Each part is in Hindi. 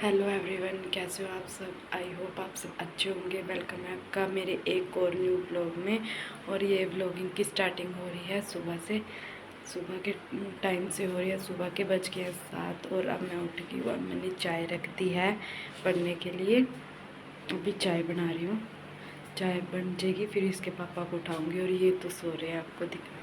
हेलो एवरीवन, कैसे हो आप सब। आई होप आप सब अच्छे होंगे। वेलकम है आपका मेरे एक और न्यू व्लॉग में। और ये व्लॉगिंग की स्टार्टिंग हो रही है सुबह से, सुबह के टाइम से हो रही है। सुबह के बज के 7 और अब मैं उठ गई हूँ। अब मैंने चाय रख दी है पढ़ने के लिए। अभी चाय बना रही हूँ, चाय बन जाएगी फिर इसके पापा को उठाऊँगी। और ये तो सो रहे हैं, आपको दिखा।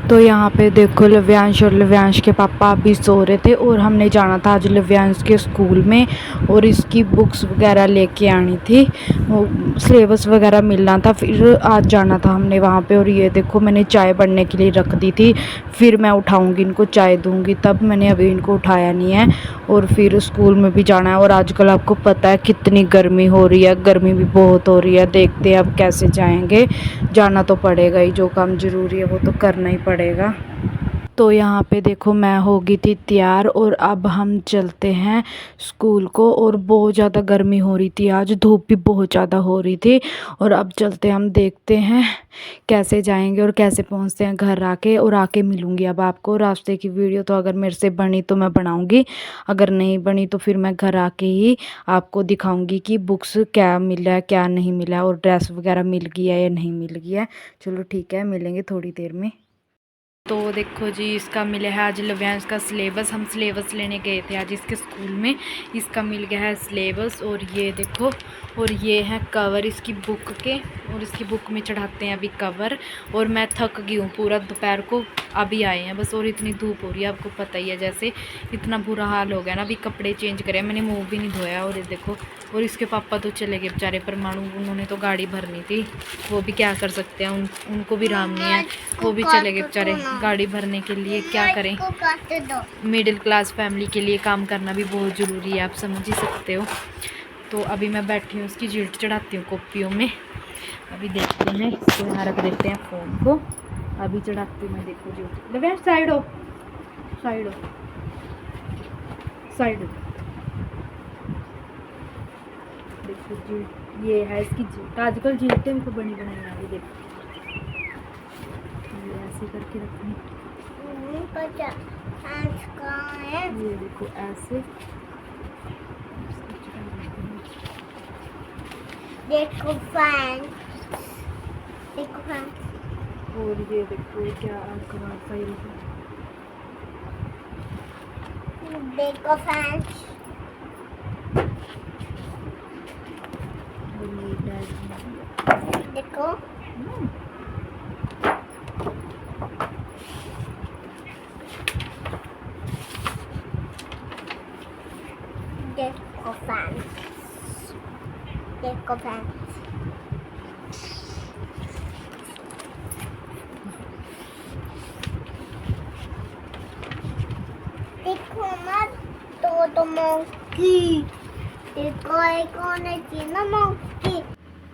तो यहाँ पे देखो लव्यांश और लव्यांश के पापा अभी सो रहे थे और हमने जाना था आज लव्यांश के स्कूल में और इसकी बुक्स वगैरह लेके आनी थी, वो सिलेबस वगैरह मिलना था। फिर आज जाना था हमने वहाँ पे। और ये देखो मैंने चाय बनने के लिए रख दी थी, फिर मैं उठाऊँगी इनको, चाय दूँगी तब। मैंने अभी इनको उठाया नहीं है। और फिर स्कूल में भी जाना है। और आजकल आपको पता है कितनी गर्मी हो रही है, गर्मी भी बहुत हो रही है। देखते हैं अब कैसे जाएंगे, जाना तो पड़ेगा ही, जो काम ज़रूरी है वो तो करना ही पड़ेगा। तो यहाँ पे देखो मैं हो गई थी तैयार और अब हम चलते हैं स्कूल को। और बहुत ज़्यादा गर्मी हो रही थी, आज धूप भी बहुत ज़्यादा हो रही थी। और अब चलते हम, देखते हैं कैसे जाएंगे और कैसे पहुँचते हैं घर आके। और आके मिलूँगी अब आपको। रास्ते की वीडियो तो अगर मेरे से बनी तो मैं बनाऊँगी, अगर नहीं बनी तो फिर मैं घर आके ही आपको दिखाऊँगी कि बुक्स क्या मिला है क्या नहीं मिला है, और ड्रेस वगैरह मिल गई है या नहीं मिल गई है। चलो ठीक है, मिलेंगे थोड़ी देर में। तो देखो जी, इसका मिला है आज लव्यांश का सिलेबस। हम सिलेबस लेने गए थे आज इसके स्कूल में। इसका मिल गया है सिलेबस। और ये देखो, और ये है कवर इसकी बुक के। और इसकी बुक में चढ़ाते हैं अभी कवर। और मैं थक गई हूँ पूरा, दोपहर को अभी आए हैं बस। और इतनी धूप हो रही है, आपको पता ही है, जैसे इतना बुरा हाल हो गया ना। अभी कपड़े चेंज करे, मैंने मुँह भी नहीं धोया। और ये देखो, और इसके पापा तो चले गए बेचारे परमाणु, उन्होंने तो गाड़ी भरनी थी, वो भी क्या कर सकते हैं। उनको भी राम नहीं है, वो भी चले गए बेचारे गाड़ी भरने के लिए। क्या करें, मिडिल क्लास फैमिली के लिए काम करना भी बहुत ज़रूरी है, आप समझ ही सकते हो। तो अभी मैं बैठी हूँ, उसकी जील्ट चढ़ाती हूँ कॉपियों में। अभी देखते हैं, इसको यहाँ रख देते हैं फ़ोन को। अभी चढ़ाती हूँ मैं, देखो जील्ट। साइड हो, साइड हो, साइड हो। देखो जील्ट, ये है इसकी जील्ट। आजकल जील्टें भी तो बनी बनाई आ रही। देखो ये ऐसे करके रखनी, ये देखो ऐसे। देखो फैन, देखो फैन। और ये देखो क्या कमाल सा, देखो फैन। देखो देखो फैन, देखो फैन। देखो मत तो मंकी, देखो एक और है ना मंकी।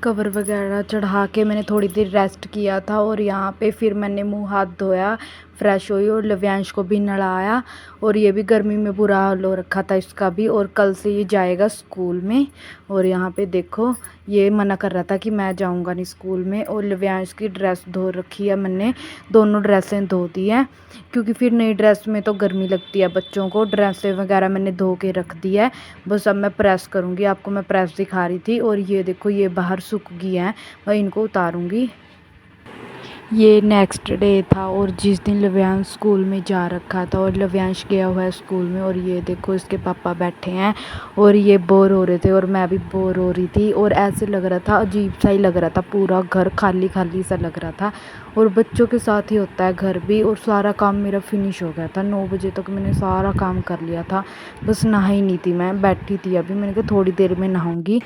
कवर वगैरह चढ़ा के मैंने थोड़ी देर रेस्ट किया था। और यहाँ पे फिर मैंने मुंह हाथ धोया, फ्रेश हुई और लव्यांश को भी नहलाया। और ये भी गर्मी में बुरा हाल हो रखा था इसका भी। और कल से ये जाएगा स्कूल में। और यहाँ पे देखो, ये मना कर रहा था कि मैं जाऊँगा नहीं स्कूल में। और लव्यांश की ड्रेस धो रखी है मैंने, दोनों ड्रेसें धो दी हैं, क्योंकि फिर नई ड्रेस में तो गर्मी लगती है बच्चों को। ड्रेसें वगैरह मैंने धो के रख दी है, बस अब मैं प्रेस करूँगी। आपको मैं प्रेस दिखा रही थी। और ये देखो, ये बाहर सूख गई हैं, मैं इनको उतारूँगी। ये नेक्स्ट डे था और जिस दिन लव्यांश स्कूल में जा रखा था, और लव्यांश गया हुआ है स्कूल में। और ये देखो इसके पापा बैठे हैं और ये बोर हो रहे थे और मैं भी बोर हो रही थी। और ऐसे लग रहा था, अजीब सा ही लग रहा था, पूरा घर खाली खाली सा लग रहा था। और बच्चों के साथ ही होता है घर भी। और सारा काम मेरा फिनिश हो गया था, 9 बजे तक मैंने सारा काम कर लिया था। बस नहा ही नहीं थी, मैं बैठी थी अभी, मैंने कहा थोड़ी देर में नहाऊंगी।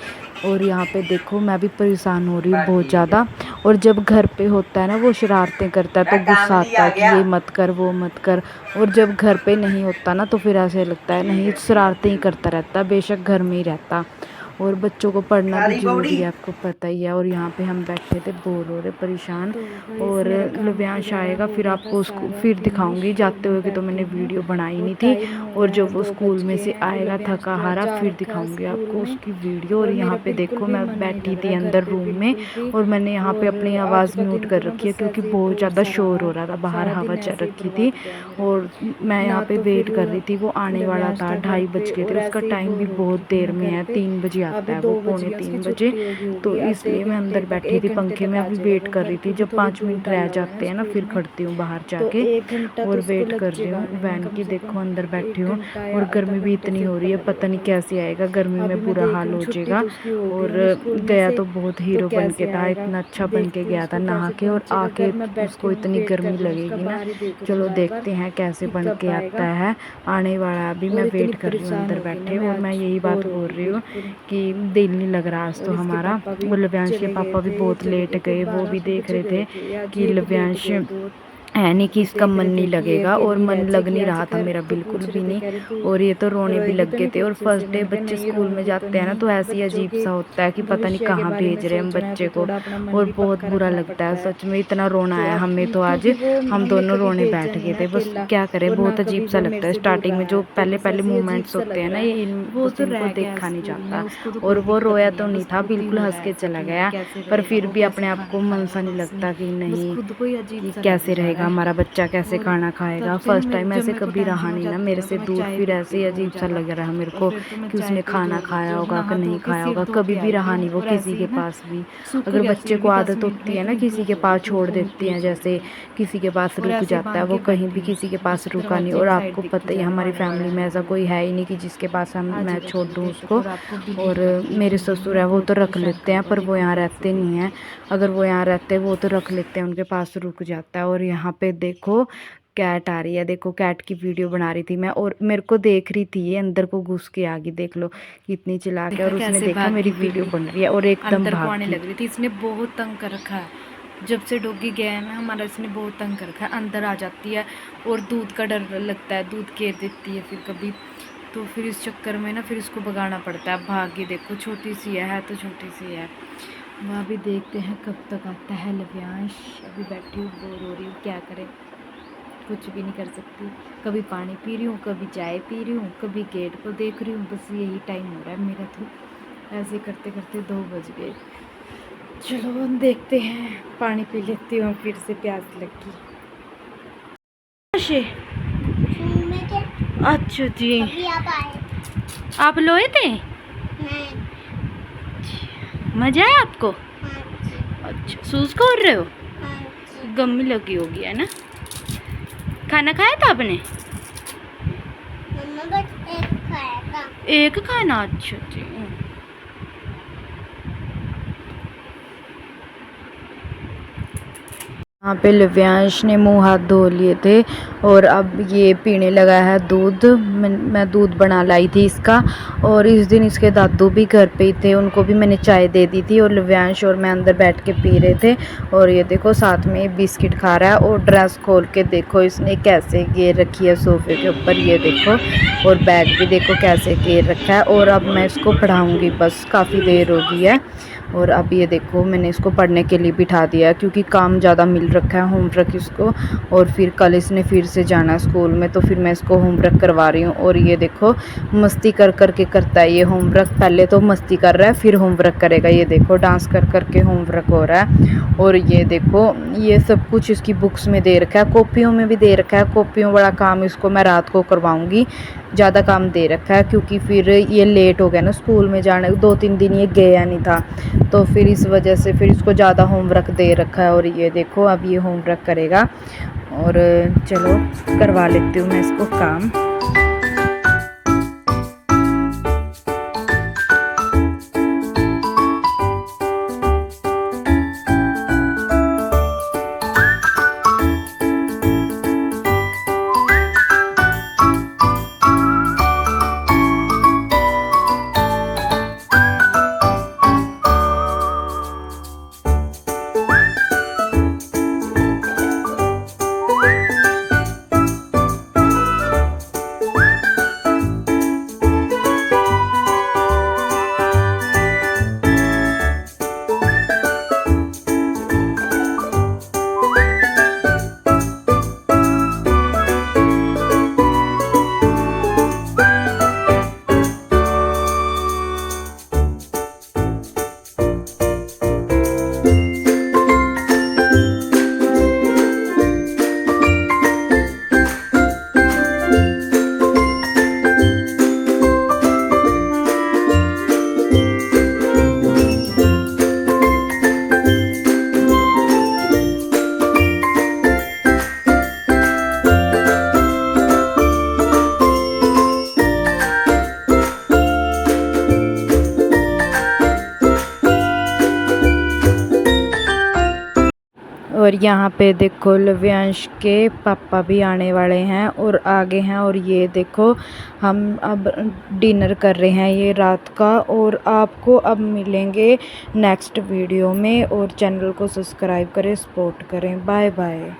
और यहाँ पे देखो मैं भी परेशान हो रही हूँ बहुत ज़्यादा। और जब घर पे होता है ना, वो शरारतें करता है तो गुस्सा आता है कि ये मत कर वो मत कर। और जब घर पे नहीं होता ना, तो फिर ऐसे लगता है नहीं, शरारतें ही करता रहता, बेशक घर में ही रहता। और बच्चों को पढ़ना भी जरूरी है, आपको पता ही है। और यहाँ पे हम बैठे थे, बोर हो रहे, परेशान। और लव्यांश आएगा फिर आपको उसको फिर दिखाऊंगी जाते हुए कि तो मैंने वीडियो बनाई नहीं थी। और जब वो स्कूल में से आएगा थका हारा फिर दिखाऊंगी आपको उसकी वीडियो। और यहाँ पे देखो मैं बैठी थी अंदर रूम में और मैंने यहाँ पे अपनी आवाज़ म्यूट कर रखी है क्योंकि बहुत ज़्यादा शोर हो रहा था, बाहर हवा चल रखी थी। और मैं यहाँ पे वेट कर रही थी, वो आने वाला था, 2:30 बज गए थे। उसका टाइम भी बहुत देर में है, 3 बजे आता है वो, 2:45 बजे। तो इसलिए मैं अंदर बैठी थी पंखे में, अभी वेट कर रही थी। जब 5 मिनट रह जाते हैं ना फिर खड़ती हूँ बाहर जाके और वेट कर रही हूँ वैन की। देखो अंदर बैठी हूँ और गर्मी भी इतनी हो रही है, पता नहीं कैसे आएगा, गर्मी में बुरा हाल हो जाएगा। और गया तो बहुत हीरो बन के था, इतना अच्छा बन के गया था नहा के, और आके उसको इतनी गर्मी लगेगी ना। चलो देखते हैं कैसे बन के आता है, आने वाला है अभी। मैं वेट कर रही हूँ अंदर बैठे। और मैं यही बात बोल रही हूँ कि दिल नहीं लग रहा आज तो हमारा। वो लव्यांश के पापा भी बहुत लेट गए, वो भी देख रहे थे कि लव्यांश है नहीं कि इसका मन नहीं लगेगा, और मन लग नहीं रहा था मेरा बिल्कुल भी नहीं। और ये तो रोने भी लग गए थे। और फर्स्ट डे बच्चे स्कूल में जाते हैं ना तो ऐसे ही अजीब सा होता है कि पता नहीं कहाँ भेज रहे हैं हम बच्चे को, और बहुत बुरा लगता है सच में। इतना रोना आया हमें तो आज, हम दोनों रोने बैठ गए थे। बस क्या करें, बहुत अजीब सा लगता है स्टार्टिंग में जो पहले पहले मूवमेंट्स होते हैं ना, ये इनको देखा नहीं जाता। और वो रोया तो नहीं था, बिल्कुल हंस के चला गया, पर फिर भी अपने आप को मन सा नहीं लगता कि नहीं कि कैसे रहेगा हमारा बच्चा, कैसे खाना खाएगा। फर्स्ट टाइम ऐसे कभी रहा नहीं ना मेरे से दूर, फिर ऐसे ही अजीब सा लग रहा है मेरे को कि उसने खाना खाया होगा कि नहीं खाया होगा। कभी भी रहा नहीं वो किसी के पास भी। अगर बच्चे को आदत होती है ना किसी के पास छोड़ देती हैं, जैसे किसी के पास रुक जाता है, वो कहीं भी किसी के पास रुका नहीं। और आपको पता ही हमारी फैमिली में ऐसा कोई है ही नहीं कि जिसके पास मैं छोड़ दूँ उसको। और मेरे ससुर है वो तो रख लेते हैं, पर वो यहाँ रहते नहीं हैं। अगर वो यहाँ रहते वो तो रख लेते हैं, उनके पास रुक जाता है। और यहाँ पे देखो कैट आ रही है, देखो कैट की वीडियो बना रही थी मैं, और मेरे को देख रही थी, ये अंदर को घुस के आ गई, देख लो कितनी चिल्ला के। और उसने देखा मेरी वीडियो बन रही है और एकदम भागने लग रही थी। इसने बहुत तंग कर रखा है, जब से डॉगी गया है ना हमारा, इसने बहुत तंग कर रखा है। अंदर आ जाती है और दूध का डर लगता है, दूध घेर देती है फिर कभी, तो फिर इस चक्कर में ना फिर इसको भगाना पड़ता है। भागी देखो छोटी सी है तो छोटी सी है। वहाँ भी देखते हैं कब तक आता है लव्यांश। अभी बैठी हूँ, बोर हो रही हूँ, क्या करें, कुछ भी नहीं कर सकती। कभी पानी पी रही हूँ, कभी चाय पी रही हूँ, कभी गेट को देख रही हूँ, बस यही टाइम हो रहा है मेरा तो। ऐसे करते करते 2 बज गए। चलो देखते हैं, पानी पी लेती हूँ, फिर से प्यास लगी। अच्छा जी, अभी आप आए। आप लोए थे, मजा आया आपको? अच्छा, सूज कर रहे हो, गम्मी लगी होगी है ना। खाना खाया था आपने? मम्मा बस एक खाया था। एक खाना, अच्छा जी। यहाँ पे लव्यांश ने मुंह हाथ धो लिए थे और अब ये पीने लगा है दूध। मैं दूध बना लाई थी इसका, और इस दिन इसके दादू भी घर पे ही थे, उनको भी मैंने चाय दे दी थी। और लव्यांश और मैं अंदर बैठ के पी रहे थे। और ये देखो साथ में बिस्किट खा रहा है, और ड्रेस खोल के देखो इसने कैसे घेर रखी है सोफे के ऊपर, ये देखो। और बैग भी देखो कैसे घेर रखा है। और अब मैं इसको पढ़ाऊँगी, बस काफ़ी देर हो गई है। और अब ये देखो मैंने इसको पढ़ने के लिए बिठा दिया क्योंकि काम ज़्यादा मिल रखा है, होमवर्क इसको। और फिर कल इसने फिर से जाना स्कूल में, तो फिर मैं इसको होमवर्क करवा रही हूँ। और ये देखो मस्ती कर कर के करता है ये होमवर्क, पहले तो मस्ती कर रहा है फिर होमवर्क करेगा। ये देखो डांस कर कर के होमवर्क हो रहा है। और ये देखो ये सब कुछ इसकी बुक्स में दे रखा है, कॉपियों में भी दे रखा है। कॉपियों वाला काम इसको मैं रात को करवाऊँगी, ज़्यादा काम दे रखा है क्योंकि फिर ये लेट हो गया ना स्कूल में जाने, 2-3 दिन ये गया नहीं था, तो फिर इस वजह से फिर इसको ज़्यादा होमवर्क दे रखा है। और ये देखो अब ये होमवर्क करेगा, और चलो करवा लेती हूँ मैं इसको काम। और यहाँ पे देखो लव्यांश के पापा भी आने वाले हैं और आगे हैं। और ये देखो हम अब डिनर कर रहे हैं ये रात का। और आपको अब मिलेंगे नेक्स्ट वीडियो में। और चैनल को सब्सक्राइब करें, सपोर्ट करें। Bye bye.